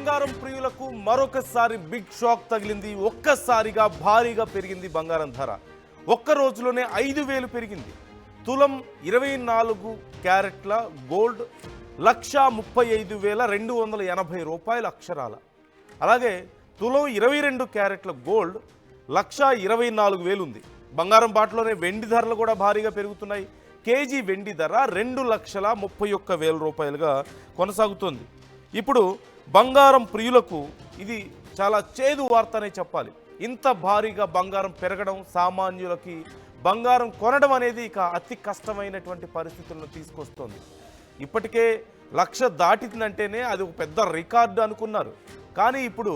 బంగారం ప్రియులకు మరొకసారి బిగ్ షాక్ తగిలింది. ఒక్కసారిగా భారీగా పెరిగింది బంగారం ధర. ఒక్క రోజులోనే 5,000 పెరిగింది. తులం 24 క్యారెట్ల గోల్డ్ 1,35,280 రూపాయల అక్షరాల. అలాగే తులం 22 క్యారెట్ల గోల్డ్ 1,24,000 ఉంది. బంగారం బాటలోనే వెండి ధరలు కూడా భారీగా పెరుగుతున్నాయి. కేజీ వెండి ధర 2,31,000 రూపాయలుగా కొనసాగుతోంది. ఇప్పుడు బంగారం ప్రియులకు ఇది చాలా చేదు వార్త అనే చెప్పాలి. ఇంత భారీగా బంగారం పెరగడం సామాన్యులకి బంగారం కొనడం అనేది ఇక అతి కష్టమైనటువంటి పరిస్థితులను తీసుకొస్తోంది. ఇప్పటికే 1,00,000 దాటిందంటేనే అది ఒక పెద్ద రికార్డు అనుకున్నారు. కానీ ఇప్పుడు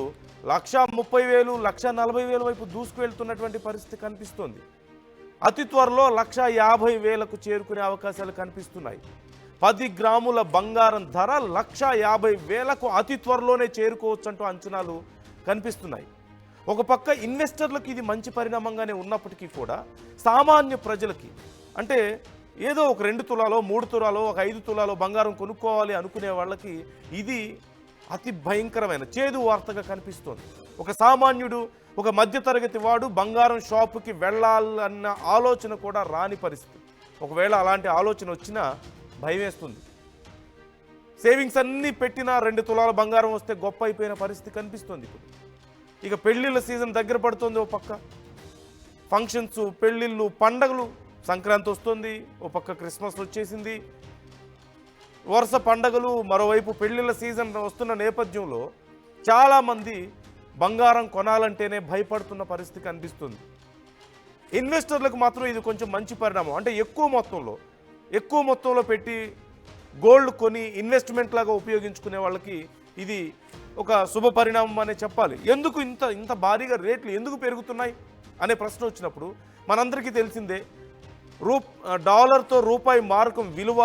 1,30,000 1,40,000 వైపు దూసుకువెళ్తున్నటువంటి పరిస్థితి కనిపిస్తోంది. అతి త్వరలో 1,50,000కు చేరుకునే అవకాశాలు కనిపిస్తున్నాయి. 10 గ్రాముల బంగారం ధర 1,50,000కు అతి త్వరలోనే చేరుకోవచ్చంటూ అంచనాలు కనిపిస్తున్నాయి. ఒక పక్క ఇన్వెస్టర్లకు ఇది మంచి పరిణామంగానే ఉన్నప్పటికీ కూడా సామాన్య ప్రజలకి, అంటే ఏదో ఒక 2 తులాలో 3 తులాలో ఒక 5 తులాలో బంగారం కొనుక్కోవాలి అనుకునే వాళ్ళకి ఇది అతి భయంకరమైన చేదు వార్తగా కనిపిస్తోంది. ఒక సామాన్యుడు, ఒక మధ్యతరగతి వాడు బంగారం షాపుకి వెళ్ళాలన్న ఆలోచన కూడా రాని పరిస్థితి. ఒకవేళ అలాంటి ఆలోచన వచ్చినా భయం వేస్తుంది. సేవింగ్స్ అన్నీ పెట్టినా 2 తులాల బంగారం వస్తే గొప్ప అయిపోయిన పరిస్థితి కనిపిస్తుంది. ఇప్పుడు ఇక పెళ్ళిళ్ళ సీజన్ దగ్గర పడుతుంది. ఓ పక్క ఫంక్షన్స్, పెళ్ళిళ్ళు, పండగలు, సంక్రాంతి వస్తుంది, ఓ పక్క క్రిస్మస్ వచ్చేసింది, వరుస పండగలు, మరోవైపు పెళ్ళిళ్ళ సీజన్ వస్తున్న నేపథ్యంలో చాలామంది బంగారం కొనాలంటేనే భయపడుతున్న పరిస్థితి కనిపిస్తుంది. ఇన్వెస్టర్లకు మాత్రం ఇది కొంచెం మంచి పరిణామం. అంటే ఎక్కువ మొత్తంలో పెట్టి గోల్డ్ కొని ఇన్వెస్ట్మెంట్ లాగా ఉపయోగించుకునే వాళ్ళకి ఇది ఒక శుభ పరిణామం అనే చెప్పాలి. ఎందుకు ఇంత భారీగా రేట్లు ఎందుకు పెరుగుతున్నాయి అనే ప్రశ్న వచ్చినప్పుడు మనందరికీ తెలిసిందే, డాలర్తో రూపాయి మారకం విలువ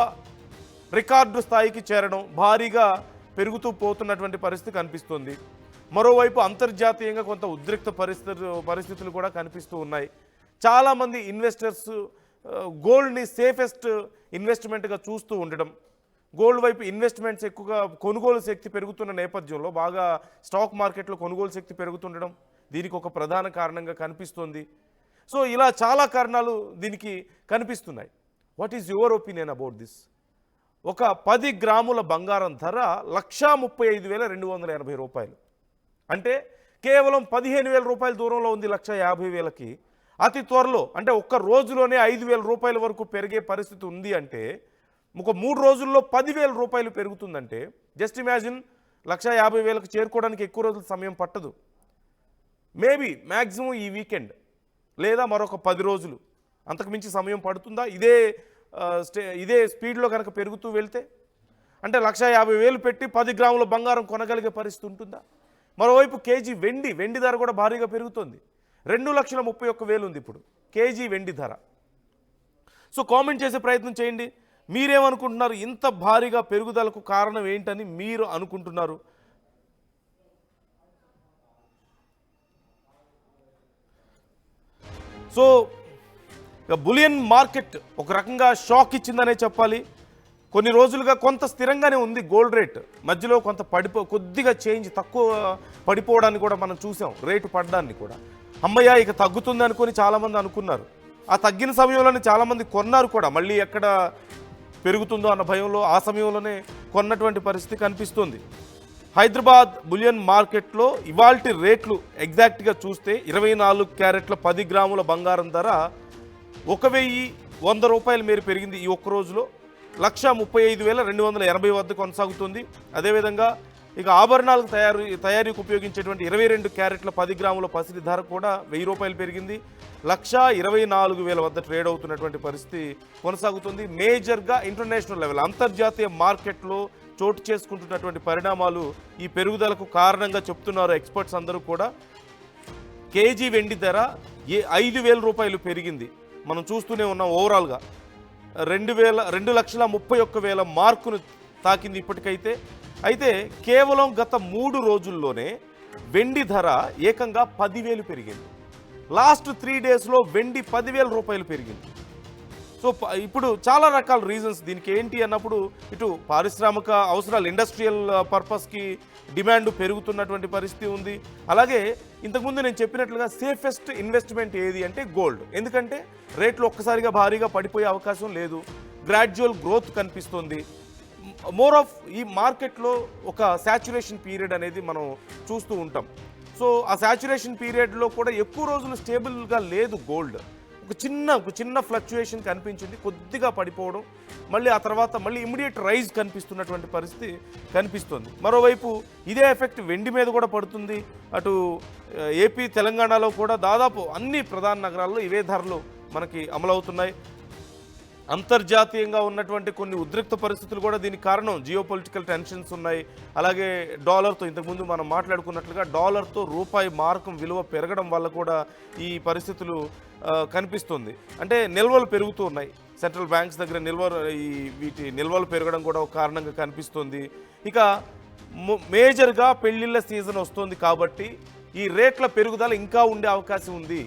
రికార్డు స్థాయికి చేరడం, భారీగా పెరుగుతూ పోతున్నటువంటి పరిస్థితి కనిపిస్తుంది. మరోవైపు అంతర్జాతీయంగా కొంత ఉద్రిక్త పరిస్థితులు కూడా కనిపిస్తూ ఉన్నాయి. చాలామంది ఇన్వెస్టర్స్ గోల్డ్ని సేఫెస్ట్ ఇన్వెస్ట్మెంట్గా చూస్తూ ఉండడం, గోల్డ్ వైపు ఇన్వెస్ట్మెంట్స్ ఎక్కువగా, కొనుగోలు శక్తి పెరుగుతున్న నేపథ్యంలో బాగా స్టాక్ మార్కెట్లో కొనుగోలు శక్తి పెరుగుతుండడం దీనికి ఒక ప్రధాన కారణంగా కనిపిస్తోంది. సో ఇలా చాలా కారణాలు దీనికి కనిపిస్తున్నాయి. What is your opinion about this? ఒక 10 గ్రాముల బంగారం ధర 1,35,280 రూపాయలు. అంటే కేవలం 15,000 రూపాయల దూరంలో ఉంది 1,50,000కి. అతి త్వరలో, అంటే ఒక్క రోజులోనే 5,000 రూపాయల వరకు పెరిగే పరిస్థితి ఉంది. అంటే ఒక 3 రోజుల్లో 10,000 రూపాయలు పెరుగుతుందంటే జస్ట్ ఇమాజిన్, 1,50,000కి చేరుకోవడానికి ఎక్కువ రోజుల సమయం పట్టదు. మేబీ మ్యాక్సిమం ఈ వీకెండ్ లేదా మరొక 10 రోజులు, అంతకుమించి సమయం పడుతుందా ఇదే స్పీడ్లో కనుక పెరుగుతూ వెళ్తే? అంటే 1,50,000 పెట్టి 10 గ్రాముల బంగారం కొనగలిగే పరిస్థితి ఉంటుందా? మరోవైపు కేజీ వెండి ధర కూడా భారీగా పెరుగుతుంది. 2,31,000 ఉంది ఇప్పుడు కేజీ వెండి ధర. సో కామెంట్ చేసే ప్రయత్నం చేయండి. మీరేమనుకుంటున్నారు? ఇంత భారీగా పెరుగుదలకు కారణం ఏంటని మీరు అనుకుంటున్నారు? సో బులియన్ మార్కెట్ ఒక రకంగా షాక్ ఇచ్చిందనే చెప్పాలి. కొన్ని రోజులుగా కొంత స్థిరంగానే ఉంది గోల్డ్ రేట్, మధ్యలో కొంత కొద్దిగా చేంజ్ తక్కువ పడిపోవడాన్ని కూడా మనం చూసాం. రేటు పడ్డాన్ని కూడా అమ్మయ్య ఇక తగ్గుతుంది అనుకొని చాలామంది అనుకున్నారు. ఆ తగ్గిన సమయంలోనే చాలామంది కొన్నారు కూడా. మళ్ళీ ఎక్కడ పెరుగుతుందో అన్న భయంలో ఆ సమయంలోనే కొన్నటువంటి పరిస్థితి కనిపిస్తుంది. హైదరాబాద్ బులియన్ మార్కెట్లో ఇవాల్టి రేట్లు ఎగ్జాక్ట్గా చూస్తే 24 క్యారెట్ల 10 గ్రాముల బంగారం ధర 1,100 రూపాయల మేర పెరిగింది. ఈ ఒక్క రోజులో 1,35,280 వద్ద కొనసాగుతుంది. అదేవిధంగా ఇక ఆభరణాలకు తయారీకి ఉపయోగించేటువంటి 22 క్యారెట్ల 10 గ్రాముల పసిడి ధర కూడా 1,000 రూపాయలు పెరిగింది. 1,24,000 వద్ద ట్రేడ్ అవుతున్నటువంటి పరిస్థితి కొనసాగుతుంది. మేజర్గా ఇంటర్నేషనల్ లెవెల్, అంతర్జాతీయ మార్కెట్లో చోటు చేసుకుంటున్నటువంటి పరిణామాలు ఈ పెరుగుదలకు కారణంగా చెప్తున్నారు ఎక్స్పర్ట్స్ అందరూ కూడా. కేజీ వెండి ధర 5,000 రూపాయలు పెరిగింది. మనం చూస్తూనే ఉన్నాం. ఓవరాల్గా 2,31,000 మార్కును తాకింది ఇప్పటికైతే. అయితే కేవలం గత 3 రోజుల్లోనే వెండి ధర ఏకంగా 10,000 పెరిగింది. లాస్ట్ 3 డేస్లో వెండి 10,000 రూపాయలు పెరిగింది. సో ఇప్పుడు చాలా రకాల రీజన్స్ దీనికి ఏంటి అన్నప్పుడు ఇటు పారిశ్రామిక అవసరాలు ఇండస్ట్రియల్ పర్పస్కి డిమాండ్ పెరుగుతున్నటువంటి పరిస్థితి ఉంది. అలాగే ఇంతకుముందు నేను చెప్పినట్లుగా సేఫెస్ట్ ఇన్వెస్ట్మెంట్ ఏది అంటే గోల్డ్. ఎందుకంటే రేట్లు ఒక్కసారిగా భారీగా పడిపోయే అవకాశం లేదు, గ్రాడ్యువల్ గ్రోత్ కనిపిస్తుంది. మోర్ ఆఫ్ ఈ మార్కెట్లో ఒక శాచ్యురేషన్ పీరియడ్ అనేది మనం చూస్తూ ఉంటాం. సో ఆ శాచ్యురేషన్ పీరియడ్లో కూడా ఎక్కువ రోజులు స్టేబుల్గా లేదు గోల్డ్. ఒక చిన్న ఫ్లక్చుయేషన్ కనిపించింది, కొద్దిగా పడిపోవడం, మళ్ళీ ఆ తర్వాత మళ్ళీ ఇమ్మీడియట్ రైజ్ కనిపిస్తున్నటువంటి పరిస్థితి కనిపిస్తుంది. మరోవైపు ఇదే ఎఫెక్ట్ వెండి మీద కూడా పడుతుంది. అటు ఏపీ తెలంగాణలో కూడా దాదాపు అన్ని ప్రధాన నగరాల్లో ఇవే ధరలు మనకి అమలవుతున్నాయి. అంతర్జాతీయంగా ఉన్నటువంటి కొన్ని ఉద్రిక్త పరిస్థితులు కూడా దీనికి కారణం. జియోపొలిటికల్ టెన్షన్స్ ఉన్నాయి. అలాగే డాలర్తో ఇంతకుముందు మనం మాట్లాడుకున్నట్లుగా డాలర్తో రూపాయి మార్కం విలువ పెరగడం వల్ల కూడా ఈ పరిస్థితులు కనిపిస్తుంది. అంటే నిల్వలు పెరుగుతూ ఉన్నాయి, సెంట్రల్ బ్యాంక్స్ దగ్గర వీటి నిల్వలు పెరగడం కూడా ఒక కారణంగా కనిపిస్తుంది. ఇక మేజర్గా పెళ్లిళ్ళ సీజన్ వస్తుంది కాబట్టి ఈ రేట్ల పెరుగుదల ఇంకా ఉండే అవకాశం ఉంది.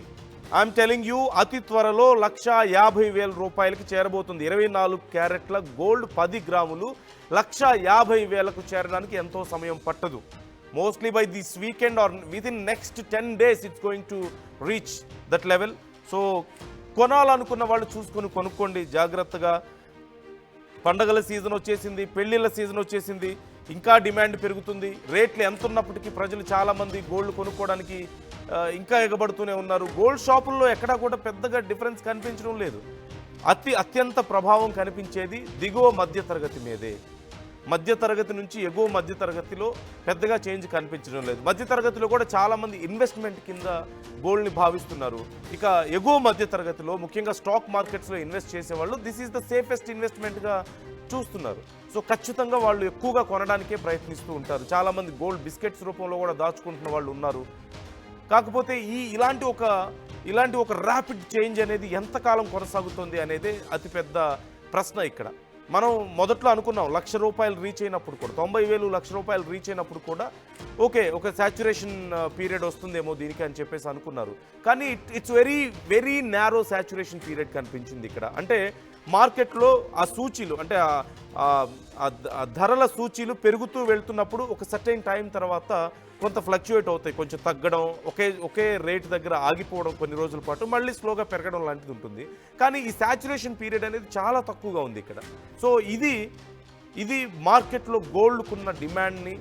ఐఎమ్ టెలింగ్ యూ, అతి త్వరలో 1,50,000 రూపాయలకి చేరబోతుంది. 24 క్యారెట్ల గోల్డ్ 10 గ్రాములు 1,50,000కు చేరడానికి ఎంతో సమయం పట్టదు. Mostly by this weekend or within next 10 days it's going to reach that level. So కొనాలనుకున్న వాళ్ళు చూసుకొని కొనుక్కోండి జాగ్రత్తగా. పండగల సీజన్ వచ్చేసింది, పెళ్లిళ్ళ సీజన్ వచ్చేసింది, ఇంకా డిమాండ్ పెరుగుతుంది. రేట్లు ఎంత ఉన్నప్పటికీ ప్రజలు చాలామంది గోల్డ్ కొనుక్కోవడానికి ఇంకా ఎగబడుతూనే ఉన్నారు. గోల్డ్ షాపుల్లో ఎక్కడా కూడా పెద్దగా డిఫరెన్స్ కనిపించడం లేదు. అత్యంత ప్రభావం కనిపించేది దిగువ మధ్యతరగతి మీదే. మధ్యతరగతి నుంచి ఎగువ మధ్యతరగతిలో పెద్దగా చేంజ్ కనిపించడం లేదు. మధ్యతరగతిలో కూడా చాలామంది ఇన్వెస్ట్మెంట్ కింద గోల్డ్ని భావిస్తున్నారు. ఇక ఎగువ మధ్యతరగతిలో ముఖ్యంగా స్టాక్ మార్కెట్స్లో ఇన్వెస్ట్ చేసేవాళ్ళు దిస్ ఈజ్ ద సేఫెస్ట్ ఇన్వెస్ట్మెంట్గా చూస్తున్నారు. సో ఖచ్చితంగా వాళ్ళు ఎక్కువగా కొనడానికే ప్రయత్నిస్తూ ఉంటారు. చాలామంది గోల్డ్ బిస్కెట్స్ రూపంలో కూడా దాచుకుంటున్న వాళ్ళు ఉన్నారు. కాకపోతే ఇలాంటి ఒక ర్యాపిడ్ చేంజ్ అనేది ఎంతకాలం కొనసాగుతుంది అనేది అతిపెద్ద ప్రశ్న ఇక్కడ. మనం మొదట్లో అనుకున్నాం 1,00,000 రూపాయలు రీచ్ అయినప్పుడు కూడా 90,000 1,00,000 రూపాయలు రీచ్ అయినప్పుడు కూడా ఓకే ఒక సాచ్యురేషన్ పీరియడ్ వస్తుందేమో దీనికి అని చెప్పేసి అనుకున్నారు. కానీ it's very narrow saturation period కనిపించింది ఇక్కడ. అంటే మార్కెట్లో ఆ సూచీలు అంటే ధరల సూచీలు పెరుగుతూ వెళ్తున్నప్పుడు ఒక సర్టైన్ టైం తర్వాత కొంత ఫ్లక్చుయేట్ అవుతాయి, కొంచెం తగ్గడం, ఒకే రేట్ దగ్గర ఆగిపోవడం కొన్ని రోజుల పాటు, మళ్ళీ స్లోగా పెరగడం లాంటిది ఉంటుంది. కానీ ఈ సాచ్యురేషన్ పీరియడ్ అనేది చాలా తక్కువగా ఉంది ఇక్కడ. సో ఇది మార్కెట్లో గోల్డ్కున్న డిమాండ్ని,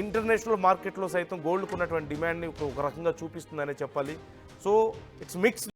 ఇంటర్నేషనల్ మార్కెట్లో సైతం గోల్డ్కున్నటువంటి డిమాండ్ని ఒక రకంగా చూపిస్తుందనే చెప్పాలి. So it's mix.